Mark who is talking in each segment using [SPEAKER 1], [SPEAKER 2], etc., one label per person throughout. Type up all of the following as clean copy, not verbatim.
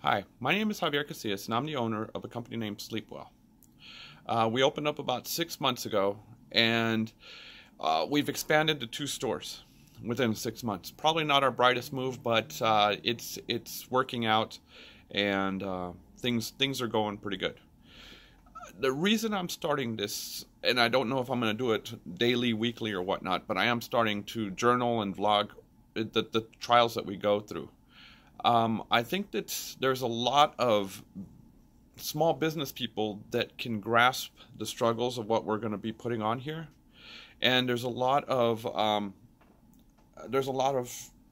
[SPEAKER 1] Hi, my name is Javier Casillas, and I'm the owner of a company named Sleepwell. We opened up about 6 months ago, and we've expanded to 2 stores within 6 months. Probably not our brightest move, but it's working out, and things are going pretty good. The reason I'm starting this, and I don't know if I'm going to do it daily, weekly, or whatnot, but I am starting to journal and vlog the trials that we go through. I think that there's a lot of small business people that can grasp the struggles of what we're going to be putting on here, and there's a lot of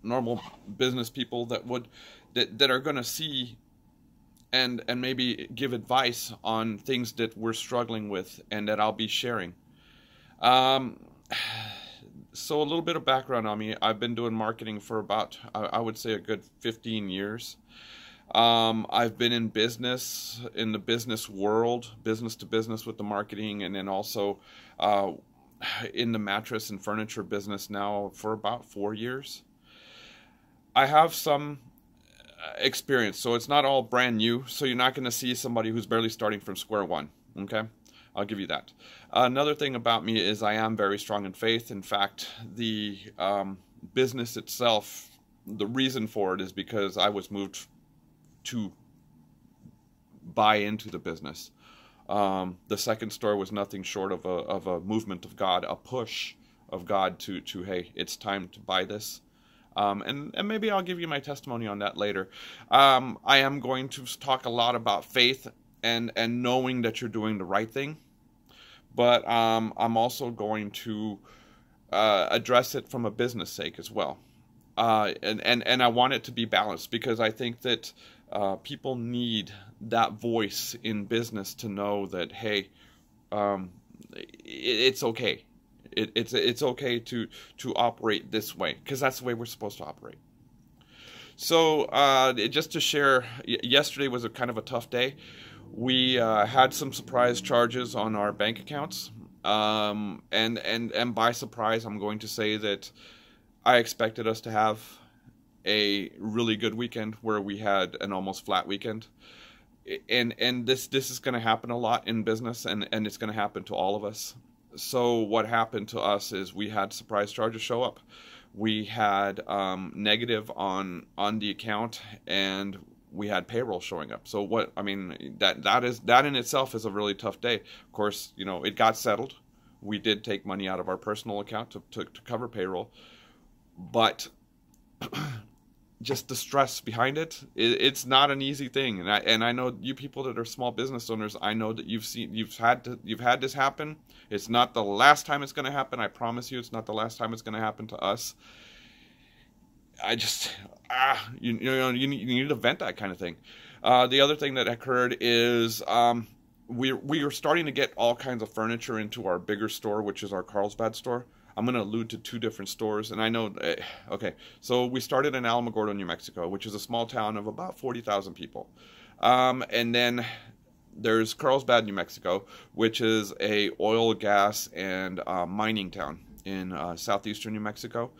[SPEAKER 1] normal business people that are going to see and maybe give advice on things that we're struggling with and that I'll be sharing. Um, so a little bit of background on me. I've been doing marketing for about, I would say, a good 15 years. I've been in the business world, business to business with the marketing, and then also uh, in the mattress and furniture business now for about 4 years. I have some experience, so it's not all brand new. So you're not going to see somebody who's barely starting from square one. Okay, I'll give you that. Another thing about me is I am very strong in faith. In fact, the business itself, the reason for it is because I was moved to buy into the business. The second store was nothing short of a movement of God, a push of God to hey, it's time to buy this. And maybe I'll give you my testimony on that later. I am going to talk a lot about faith and knowing that you're doing the right thing, but I'm also going to address it from a business sake as well. And I want it to be balanced because I think that people need that voice in business to know that hey, um, it's okay. It's okay to operate this way because that's the way we're supposed to operate. So just to share, yesterday was a kind of a tough day. We had some surprise charges on our bank accounts, and by surprise, I'm going to say that I expected us to have a really good weekend where we had an almost flat weekend. And this is going to happen a lot in business, and it's going to happen to all of us. So what happened to us is we had surprise charges show up. We had negative on the account, and we had payroll showing up. So what I mean that in itself is a really tough day. Of course, it got settled. We did take money out of our personal account to cover payroll, but just the stress behind it's not an easy thing. And I know you people that are small business owners, I know that you've had this happen. It's not the last time it's going to happen. I promise you, it's not the last time it's going to happen to us. I just you need to vent that kind of thing. The other thing that occurred is we are starting to get all kinds of furniture into our bigger store, which is our Carlsbad store. I'm going to allude to 2 different stores, and I know. Okay, so we started in Alamogordo, New Mexico, which is a small town of about 40,000 people, and then there's Carlsbad, New Mexico, which is a oil, gas, and mining town in southeastern New Mexico.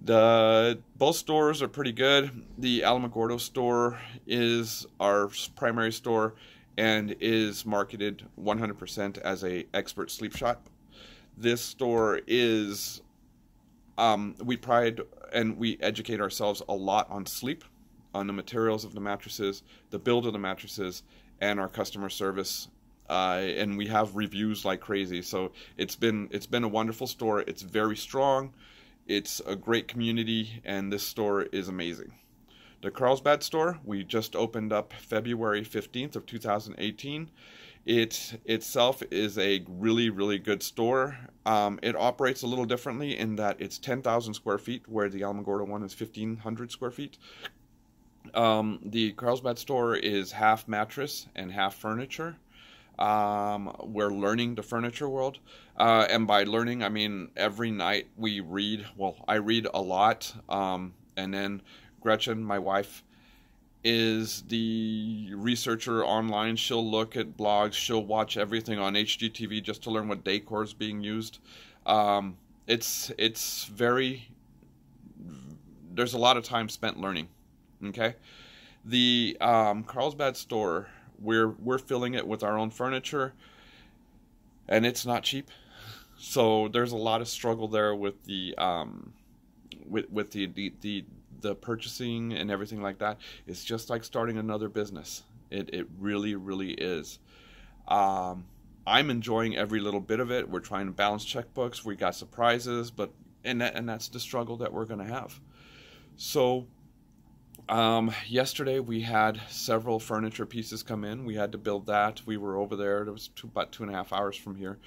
[SPEAKER 1] The both stores are pretty good. The Alamogordo store is our primary store and is marketed 100% as a expert sleep shop. This store is we pride and we educate ourselves a lot on sleep, on the materials of the mattresses, the build of the mattresses, and our customer service. And we have reviews like crazy. So it's been a wonderful store. It's very strong. It's a great community, and this store is amazing. The Carlsbad store, we just opened up February 15th of 2018. It itself is a really, really good store. It operates a little differently in that it's 10,000 square feet, where the Alamogordo one is 1,500 square feet. The Carlsbad store is half mattress and half furniture. We're learning the furniture world. And by learning, I mean every night we read. Well, I read a lot. And then Gretchen, my wife, is the researcher online. She'll look at blogs. She'll watch everything on HGTV just to learn what decor is being used. It's very. There's a lot of time spent learning. Okay. The Carlsbad store, we're filling it with our own furniture, and it's not cheap. So there's a lot of struggle there with the the purchasing and everything like that. It's just like starting another business. It really is. I'm enjoying every little bit of it. We're trying to balance checkbooks. We got surprises, but and that's the struggle that we're going to have. So yesterday we had several furniture pieces come in. We had to build that. We were over there. It was about 2.5 hours from here.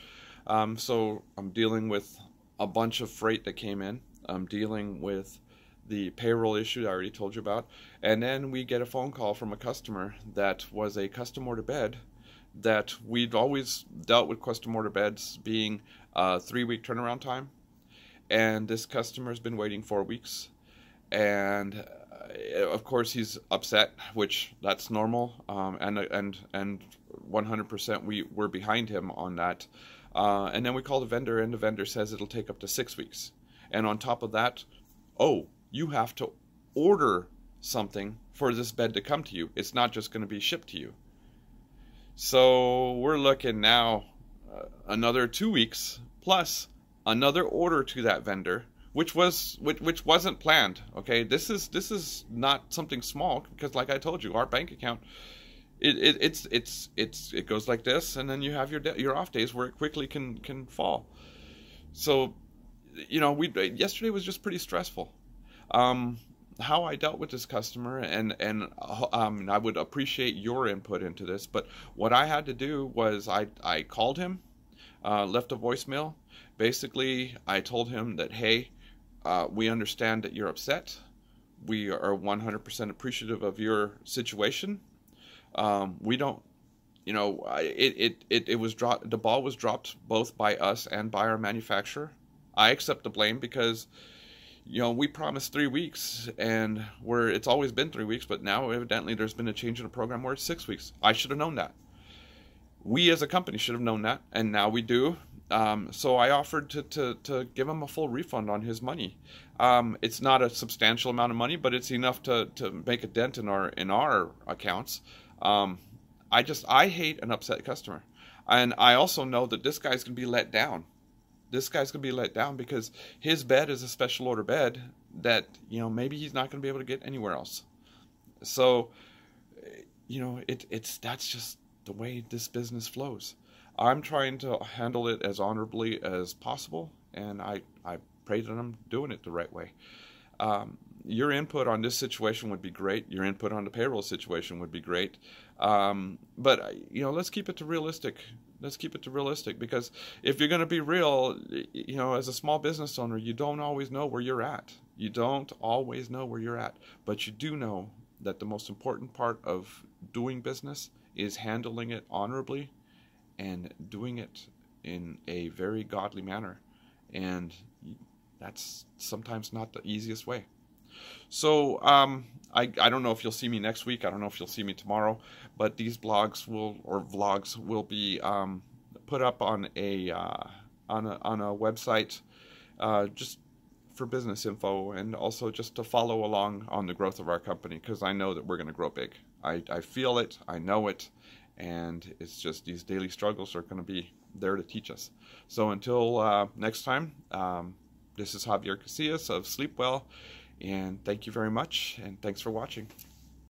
[SPEAKER 1] So I'm dealing with a bunch of freight that came in. I'm dealing with the payroll issue I already told you about. And then we get a phone call from a customer that was a custom order bed that we'd always dealt with custom order beds being a 3-week turnaround time. And this customer's been waiting 4 weeks. And of course he's upset, which that's normal. And 100% we're behind him on that. And then we call the vendor, and the vendor says it'll take up to 6 weeks. And on top of that, oh, you have to order something for this bed to come to you. It's not just going to be shipped to you. So we're looking now another 2 weeks plus another order to that vendor, which wasn't planned. Okay, this is not something small, because like I told you, our bank account, it goes like this, and then you have your off days where it quickly can fall. So, you know, yesterday was just pretty stressful. How I dealt with this customer, and I would appreciate your input into this, but what I had to do was I called him, left a voicemail. Basically, I told him that, hey, we understand that you're upset. We are 100% appreciative of your situation. We don't, you know, it was dropped. The ball was dropped both by us and by our manufacturer. I accept the blame because, you know, we promised 3 weeks, and it's always been 3 weeks, but now evidently there's been a change in the program where it's 6 weeks. I should have known that. We as a company should have known that, and now we do. So I offered to give him a full refund on his money. It's not a substantial amount of money, but it's enough to make a dent in our accounts. I hate an upset customer, and I also know that this guy's gonna be let down. This guy's gonna be let down because his bed is a special order bed that, you know, maybe he's not gonna be able to get anywhere else. So, you know, that's just the way this business flows. I'm trying to handle it as honorably as possible, and I pray that I'm doing it the right way. Your input on this situation would be great. Your input on the payroll situation would be great. But, you know, let's keep it to realistic. Let's keep it to realistic, because if you're going to be real, you know, as a small business owner, you don't always know where you're at. You don't always know where you're at, but you do know that the most important part of doing business is handling it honorably and doing it in a very godly manner. And that's sometimes not the easiest way. So I don't know if you'll see me next week. I don't know if you'll see me tomorrow, but these vlogs will be put up on a website just for business info, and also just to follow along on the growth of our company, because I know that we're going to grow big. I feel it. I know it. And it's just these daily struggles are going to be there to teach us. So until next time, this is Javier Casillas of Sleep Well, and thank you very much, and thanks for watching.